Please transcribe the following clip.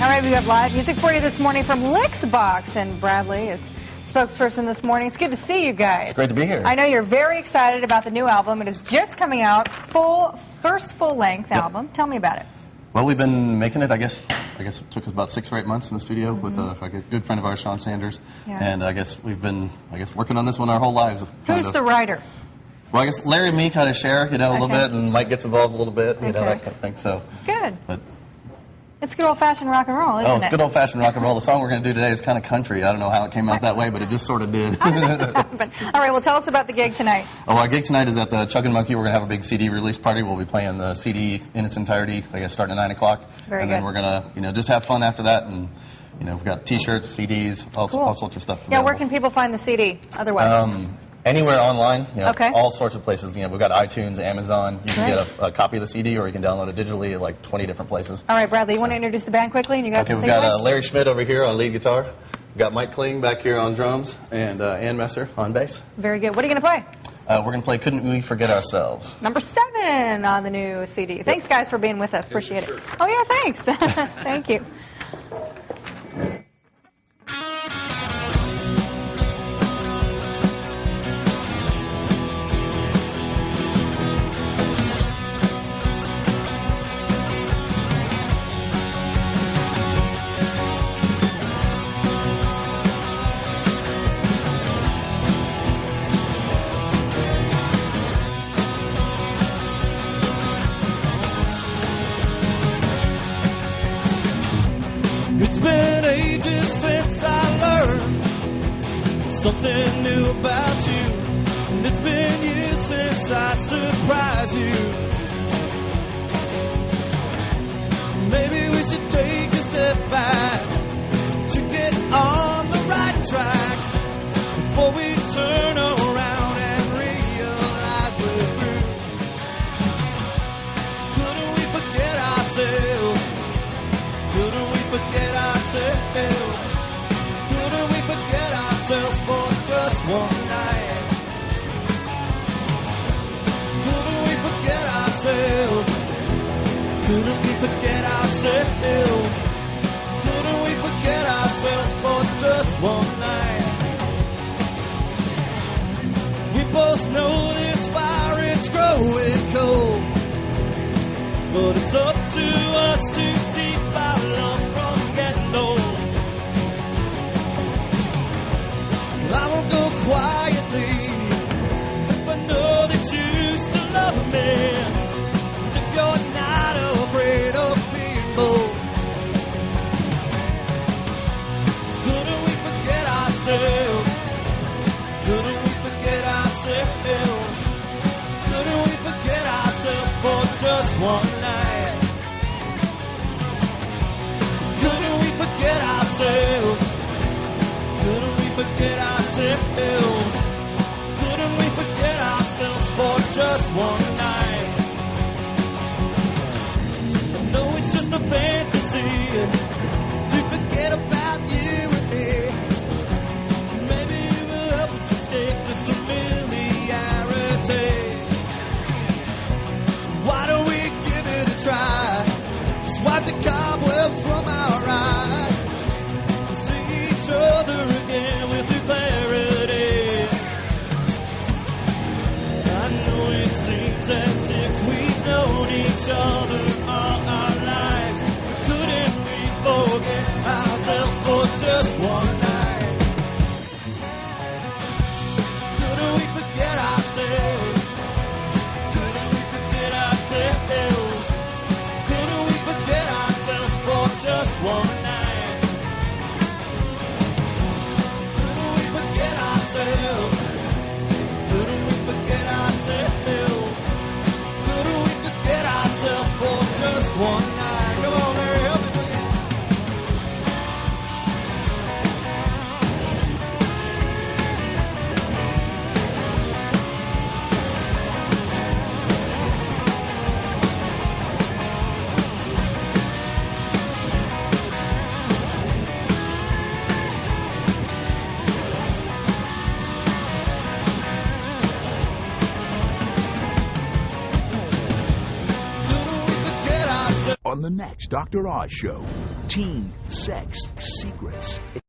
All right, we have live music for you this morning from Lixbox, and Bradley is spokesperson this morning. It's good to see you guys. It's great to be here. I know you're very excited about the new album. It is just coming out, first full-length album. Tell me about it. Well, we've been making it, I guess it took us about 6 or 8 months in the studio with a good friend of ours, Sean Sanders. Yeah. And I guess we've been, working on this one our whole lives. Who's the writer? Well, I guess Larry and me kind of share, a little bit, and Mike gets involved a little bit, that kind of thing. So good. But it's good old-fashioned rock and roll, isn't it? Oh, it's good old-fashioned rock and roll. The song we're going to do today is kind of country. I don't know how it came out that way, but it just sort of did. All right, well, tell us about the gig tonight. Oh, our gig tonight is at the Chuggin' Monkey. We're going to have a big CD release party. We'll be playing the CD in its entirety, starting at 9 o'clock. Very and good. Then we're going to, just have fun after that. And, we've got T-shirts, CDs, all sorts of stuff. Yeah, where can people find the CD otherwise? Anywhere online, okay. All sorts of places. We've got iTunes, Amazon. You can get a copy of the CD, or you can download it digitally at like 20 different places. All right, Bradley, you want to introduce the band quickly? And you guys we've got Larry Schmidt over here on lead guitar. We've got Mike Kling back here on drums, and Ann Messer on bass. Very good. What are you going to play? We're going to play Couldn't We Forget Ourselves. Number 7 on the new CD. Yep. Thanks, guys, for being with us. Appreciate it. Oh, yeah, thanks. Thank you. It's been ages since I learned something new about you, and it's been years since I surprised you. Maybe we should take a step back to get on the right track before we turn around and realize we're through. Couldn't we forget ourselves? Couldn't we forget ourselves? Couldn't we forget ourselves for just one night? Couldn't we forget ourselves? Couldn't we forget ourselves? Couldn't we forget ourselves for just one night? We both know this fire is growing cold, but it's up to us to keep our love from getting old. I won't go quietly if I know that you still love me, if you're not afraid of being bold. Couldn't we forget ourselves? Couldn't we forget ourselves? Couldn't we forget ourselves for just one night? Couldn't we forget ourselves? Couldn't we forget ourselves? Couldn't we forget ourselves for just one night? I know it's just a fantasy to forget about you and me. Maybe it will help us escape this familiarity. Why don't we give it a try? Just wipe the cobwebs from our eyes and see each other again with new clarity. I know it seems as if we've known each other all our lives, but couldn't we forget ourselves for just one night? Couldn't we forget ourselves? Couldn't we forget ourselves? Couldn't we forget ourselves for just one night? Couldn't we forget ourselves? Couldn't we forget ourselves? Couldn't we forget ourselves for just one night? Come on, Larry, help me forget. on the next Dr. Oz show. Teen Sex Secrets.